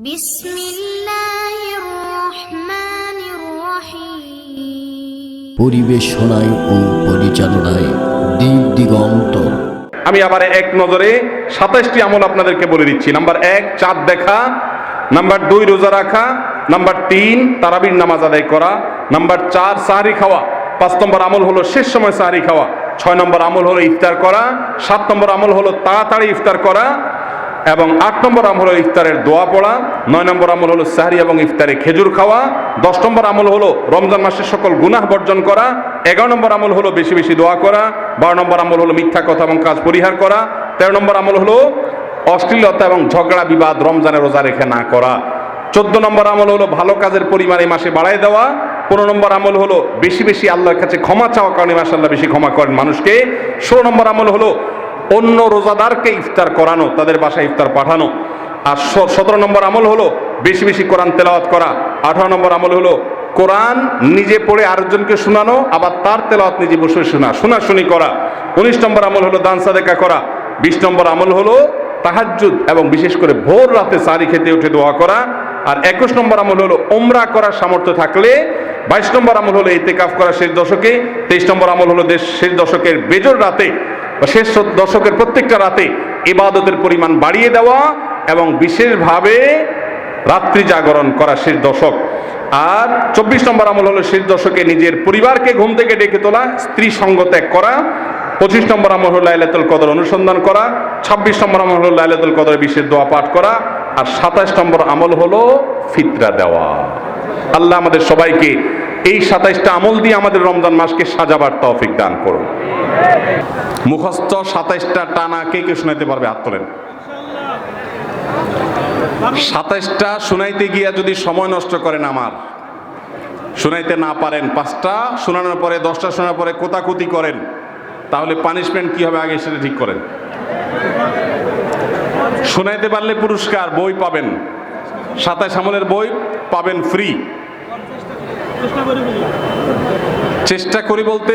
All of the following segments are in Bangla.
বিসমিল্লাহির রহমানির রহিম। পরিবেশনায় ও পরিচালনায় দিগন্ত। আমি আবার এক নজরে 27টি আমল আপনাদেরকে বলে দিচ্ছি। নাম্বার 1 চাঁদ দেখা, নাম্বার 2 রোজা রাখা, নাম্বার 3 তারাবির নামাজ আদায় করা, নাম্বার 4 সাহরি খাওয়া, 5 নম্বর আমল হলো শেষ সময় সাহরি খাওয়া, 6 নম্বর আমল হলো ইফতার করা, 7 নম্বর আমল হলো তাড়াতাড়ি ইফতার করা, এবং 8 নম্বর আমল হলো ইফতারের দোয়া পড়া, 9 নম্বর আমল হলো সাহরি এবং ইফতারে খেজুর খাওয়া, 10 নম্বর আমল হলো রমজান মাসের সকল গুনাহ বর্জন করা, 11 নম্বর আমল হলো বেশি বেশি দোয়া করা, 12 নম্বর আমল হলো মিথ্যা কথা এবং কাজ পরিহার করা, 13 নম্বর আমল হলো অশ্লীলতা এবং ঝগড়া বিবাদ রমজানে রোজা রেখে না করা, 14 নম্বর আমল হলো ভালো কাজের পরিমাণ এই মাসে বাড়ায় দেওয়া, 15 নম্বর আমল হলো বেশি বেশি আল্লাহর কাছে ক্ষমা চাওয়া, কারণে মাশাআল্লাহ বেশি ক্ষমা করেন মানুষকে, 16 নম্বর আমল হলো অন্য রোজাদারকে ইফতার করানো, তাদের বাসায় ইফতার পাঠানো, আর 17 নম্বর আমল হলো বেশি বেশি কোরআন তেলাওয়াত করা, 18 নম্বর আমল হলো কোরআন নিজে পড়ে আরেকজনকে শোনানো, আবার তার তেলাওয়াত নিজে বসে শোনাশুনি করা, 19 নম্বর আমল হলো দান সাদেকা করা, 20 নম্বর আমল হলো তাহাজ্জুদ এবং বিশেষ করে ভোর রাতে সারি খেতে উঠে দোয়া করা, আর 21 নম্বর আমল হলো উমরা করার সামর্থ্য থাকলে, 22 নম্বর আমল হলো ইতিকাফ করা শেষ দশকে, 23 নম্বর আমল হলো শেষ দশকের বেজর রাতে বা শেষ দশকের প্রত্যেকটা রাতে ইবাদতের পরিমাণ বাড়িয়ে দেওয়া এবং বিশেষভাবে রাত্রি জাগরণ করা শেষ দশক, আর 24 নম্বর আমল হলো শেষ দশকে নিজের পরিবারকে ঘুম থেকে ডেকে তোলা, স্ত্রী সঙ্গ ত্যাগ করা, 25 নম্বর আমল হলো লাইলাতুল কদর অনুসন্ধান করা, 26 নম্বর আমল হলো লাইলাতুল কদরের বিশেষ দোয়া পাঠ করা, আর 27 নম্বর আমল হলো ফিতরা দেওয়া। আল্লাহ আমাদের সবাইকে এই 27টা আমল দিয়ে আমাদের রমজান মাসকে সাজাবার তৌফিক দান করুন। মুখস্থ 27টা টানা কে কে শোনাইতে পারবে? হাত তোলেন। 27টা শোনাইতে গিয়া যদি সময় নষ্ট করেন, আমার শোনাইতে না পারেন, 5টা শোনানোর পরে 10টা শোনার পরে কোতাকুতি করেন, তাহলে পানিশমেন্ট কি হবে আগে সেটা ঠিক করেন। শোনাইতে পারলে পুরস্কার, বই পাবেন, 27 আমলের বই পাবেন ফ্রি। চেষ্টা করি বলতে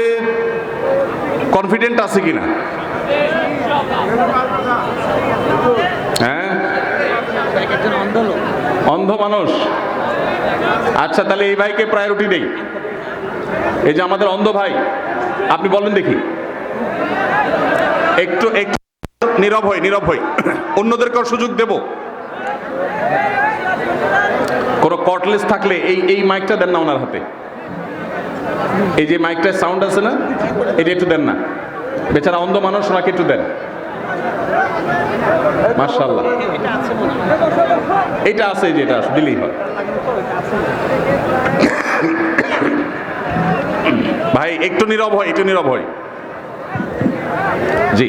কনফিডেন্ট আছে কিনা? হ্যাঁ, অন্ধ মানুষ। আচ্ছা, তাহলে এই ভাইকে প্রায়োরিটি দেই। এই যে আমাদের অন্ধ ভাই, আপনি বলেন দেখি। একটু নীরব হই, অন্যদেরকে সুযোগ দেব। কোন কর্টলেস থাকলে এই মাইকটা দেন না ওনার হাতে। এই যে মাইকটার সাউন্ড আছে না, এটা একটু দেন না। বেচারা অন্ধ মানুষ, ওনাকে একটু দেন। মাশাআল্লাহ, এটা আছে, যেটা আছে দিলেই হয়। ভাই একটু নীরব হয়। জি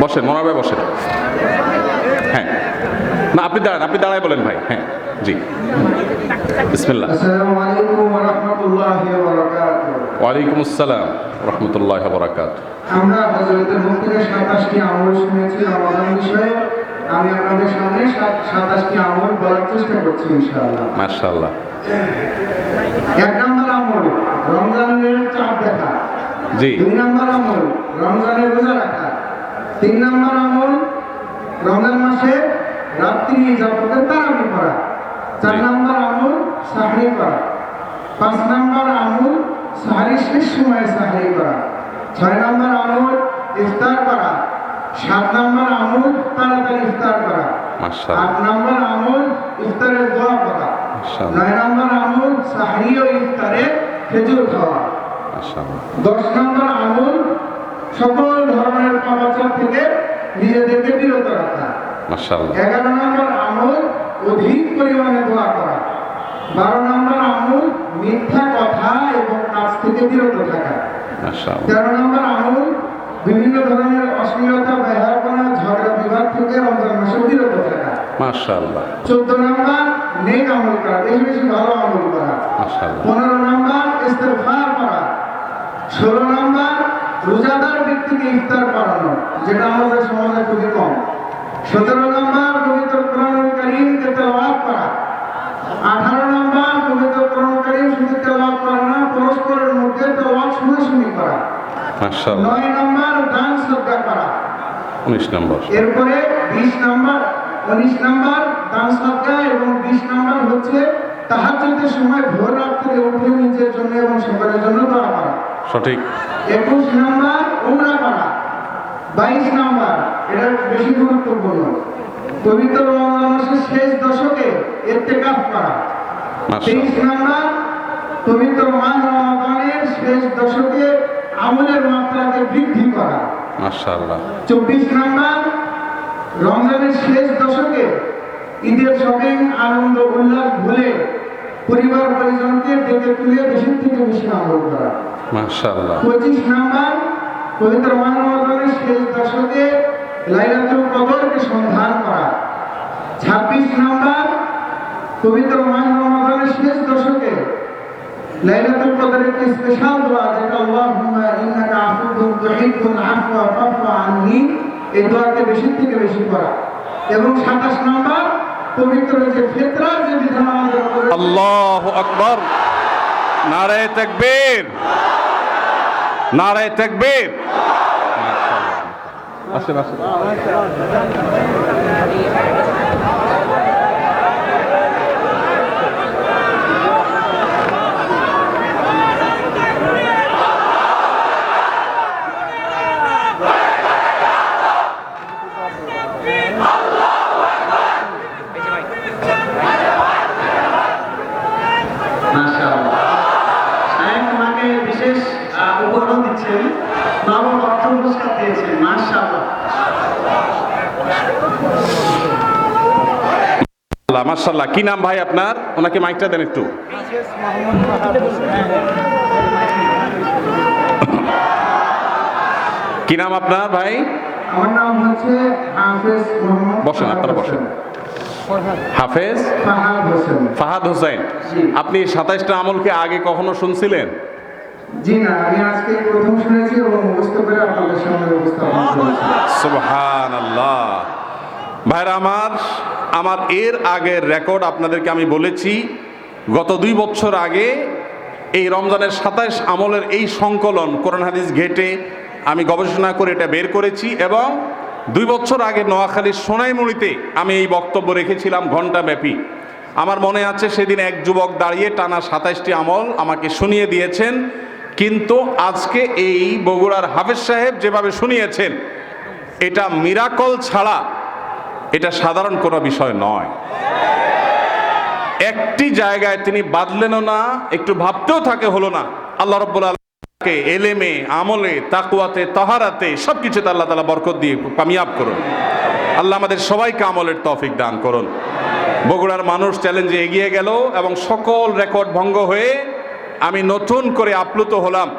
বসেন, মনোহর ভাই বসেন। হ্যাঁ, না আপনি দাঁড়ায় বলেন ভাই। হ্যাঁ জি, বিসমিল্লাহ। আসসালামু আলাইকুম ওয়া রাহমাতুল্লাহি ওয়া বারাকাতুহু। ওয়ালাইকুম আসসালাম ওয়া রাহমাতুল্লাহি ওয়া বারাকাতুহু। আমরা হযরতের মুখ থেকে 27টি আমল শুনেছি রমাদান বিষয়ে। আমি আপনাদের সামনে 27টি আমল বলার চেষ্টা করছি ইনশাআল্লাহ। মাশাআল্লাহ। 1 নম্বর আমল রমজানের চাঁদ দেখা। জি। 2 নম্বর আমল রমজানের রোজা রাখা। 3 নম্বর আমল রমজান মাসে রাত্রি জাগরণের তারাবি পড়া। 4 নম্বর আমল সাহরি করা। 5 নম্বর আমল সাহরি শেষ সময়ে সাহরি করা। 6 নম্বর আমল ইফতার করা। 7 নম্বর আমল তাড়াতাড়ি ইফতার করা। মাশাআল্লাহ। 8 নম্বর আমল ইফতারের দোয়া করা। মাশাআল্লাহ। 9 নম্বর আমল সাহরি ও ইফতারে খেজুর খাওয়া। মাশাআল্লাহ। 10 নম্বর আমল সকল ধরনের পাপাচার থেকে নিজেদেরকে বিরত রাখা। মাশাআল্লাহ। 11 নম্বর আমল অধিক পরিমাণে দোয়া করা। 12 নম্বর আমল মিথ্যা কথা এবং কাজ থেকে বিরত থাকা। মাশাআল্লাহ। 13 নম্বর আমল বিভিন্ন ধরনের অশ্লীলতা, ব্যবহারপনা, ঝগড়া বিবাদ থেকে রমজান মাসে বিরত থাকা। মাশাআল্লাহ। 14 নম্বর নেক আমল করা, বেশি বেশি ভালো আমল করা। মাশাআল্লাহ। 15 নম্বর ইস্তেগফার করা। 16 নম্বর রোজাদার ব্যক্তিকে ইফতার করানো, যেটা আমাদের সমাজে খুবই কম। 17 নম্বর পবিত্র কোরআনুল কারীমকে তেলাওয়াত করা। 18 নম্বর পবিত্র কোরআনুল কারীম শুধু তেলাওয়াত করা না, পরস্পরের মধ্যে তেলাওয়াত শোনাশুনি করা। মাশাআল্লাহ। 9 নম্বর দান সদকা করা। 19 নম্বর। এরপরে 20 নম্বর 19 নম্বর দান সদকা তাহাজ্জুদের সময় ভোর রাত্রে উঠে নিজের জন্য এবং সবার জন্য দোয়া করা। সঠিক। 21 নাম্বার উমরা করা। 22 নাম্বার, এটা বেশি গুরুত্বপূর্ণ, পবিত্র রমজান মাসের শেষ দশকে ইতিকাফ করা। 23 নাম্বার, পবিত্র মাহ রমাদানের শেষ দশকে আমলের মাত্রাকে বৃদ্ধি করা। মাশাআল্লাহ। 24 নাম্বার, রমজানের শেষ দশকে ঈদের শপিং আনন্দ উল্লাস ভুলে পরিবার পরিজনকে ডেকে তুলে বেশি থেকে বেশি আমল করা। মাশাআল্লাহ। 25 নাম্বার, পবিত্র মাহ রমাদানের শেষ দশকে লাইলাতুল কদরকে সন্ধান করা। 26 নাম্বার, পবিত্র মাহ রমাদানের শেষ দশকে লাইলাতুল কদরের একটি স্পেশাল দোয়া, যেটা আল্লাহুম্মা ইন্নাকা আফুউন তুহিব্বুল আফওয়া ফাফু আননি, এই দোয়াকে বেশি থেকে বেশি করা। এবং 27 নাম্বার, পবিত্র যে ফিতরার যে বিধান আমাদের উপরে, আল্লাহু আকবার, নারায়ে তাকবীর, নারায়ে তাকবীর। আসেন আসেন। মাশাআল্লাহ, শায়েখ আমাকে বিশেষ উপহার দিচ্ছেন, নগদ অর্থ পুরস্কার দিয়েছেন। মাশাআল্লাহ, মাশাআল্লাহ। কি নাম ভাই আপনার? ওনাকে মাইকটা দেন একটু। কি নাম আপনার ভাই? আমার নাম হচ্ছে হাফেজ মোহাম্মদ। বসেন, আপনারা বসেন। হাফেজ ফাহাদ হোসেন। ফাহাদ হোসেন। জি। আপনি 27টা আমলকে আগে কখনো শুনছিলেন? জি না, আমি আজকে প্রথম শুনেছি এবং মুখস্থ করে আপনাদের সামনে উপস্থাপন করেছি। সুবহানাল্লাহ। ভাইরা আমার এর আগের রেকর্ড আপনাদেরকে আমি বলেছি, গত 2 বছর আগে এই রমজানের 27 আমলের এই সংকলন কোরআন হাদিস ঘেটে আমি গবেষণা করে এটা বের করেছি, এবং 2 বছর আগে নোয়াখালীর সোনাইমুড়িতে আমি এই বক্তব্য রেখেছিলাম ঘণ্টাব্যাপী। আমার মনে আছে সেদিন এক যুবক দাঁড়িয়ে টানা 27টি আমল আমাকে শুনিয়ে দিয়েছেন, কিন্তু আজকে এই বগুড়ার হাফেজ সাহেব যেভাবে শুনিয়েছেন, এটা মিরাকল ছাড়া এটা সাধারণ কোনো বিষয় নয়। একটি জায়গায় তিনি বাদলেনও না, একটু ভাবতেও থাকে হলো না। আল্লাহ রাব্বুল আলামিনকে এলেমে, আমলে, তাকওয়াতে, তাহারাতে সবকিছুতে আল্লাহ তাআলা বরকত দিয়ে কামিয়াব করুন। আল্লাহ আমাদের সবাইকে আমলের তৌফিক দান করুন। বগুড়ার মানুষ চ্যালেঞ্জে এগিয়ে গেল এবং সকল রেকর্ড ভঙ্গ হয়ে আমি নতুন করে আপ্লুত হলাম।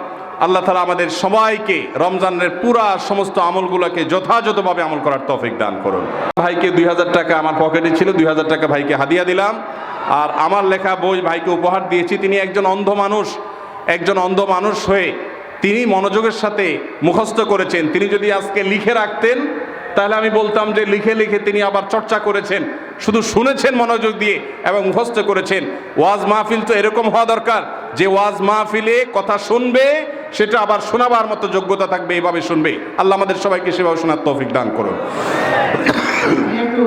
আল্লাহ তাআলা আমাদের সবাইকে রমজানের পুরা সমস্ত আমলগুলোকে যথাযথভাবে আমল করার তৌফিক দান করুন। ভাইকে 2000 টাকা আমার পকেটে ছিল, 2000 টাকা ভাইকে হাদিয়া দিলাম, আর আমার লেখা বই ভাইকে উপহার দিয়েছি। তিনি একজন অন্ধ মানুষ হয়ে তিনি মনোযোগের সাথে মুখস্থ করেছেন। তিনি যদি আজকে লিখে রাখতেন তাহলে আমি বলতাম যে লিখে লিখে তিনি আবার চর্চা করেছেন। শুধু শুনেছেন মনোযোগ দিয়ে এবং মুখস্থ করেছেন। ওয়াজ মাহফিল তো এরকম হওয়া দরকার যে ওয়াজ মাহফিলে কথা শুনবে সেটা আবার শোনাবার মতো যোগ্যতা থাকবে, এভাবে শুনবে। আল্লাহ আমাদের সবাইকে সেভাবে শোনার তৌফিক দান করুন। আমি একটু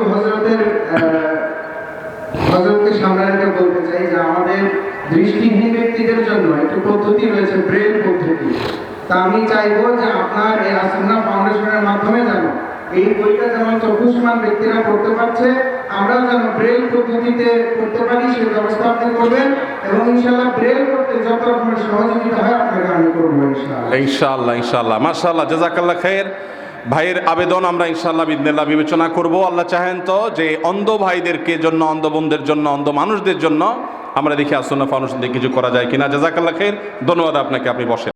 হযরতকে সামনে রেখে বলতে চাই যে আমাদের দৃষ্টিহীন ব্যক্তিদের জন্য একটি পদ্ধতি রয়েছে, ব্রেল পদ্ধতি। তা আমি চাইবো যে আপনার এই আসন্না ফাউন্ডেশনের মাধ্যমে যেন এই বইটা যেমন চক্ষুষ্মান ব্যক্তিরা পড়তে পারছে, আমরা যেন ব্রেল পদ্ধতিতে পড়তে পারি সেই ব্যবস্থা আপনি করবেন, এবং ইনশাআল্লাহ ব্রেল করতে যত রকমের সহযোগিতা হয় আপনাকে আমি করবো ইনশাআল্লাহ। ইনশাআল্লাহ মাশাআল্লাহ, জাযাকাল্লাহ খায়ের। ভাইয়ের আবেদন আমরা ইনশাআল্লাহ বিদিনিল্লাহ বিবেচনা করব। আল্লাহ চাহেন তো যে অন্ধ ভাইদেরকে জন্য, অন্ধ বোনদের জন্য, অন্ধ মানুষদের জন্য আমরা দেখি আসন্না ফাউন্ডেশন দিয়ে কিছু করা যায় কিনা। জাযাকাল্লাহ খায়ের। ধন্যবাদ আপনাকে, আপনি বসেন।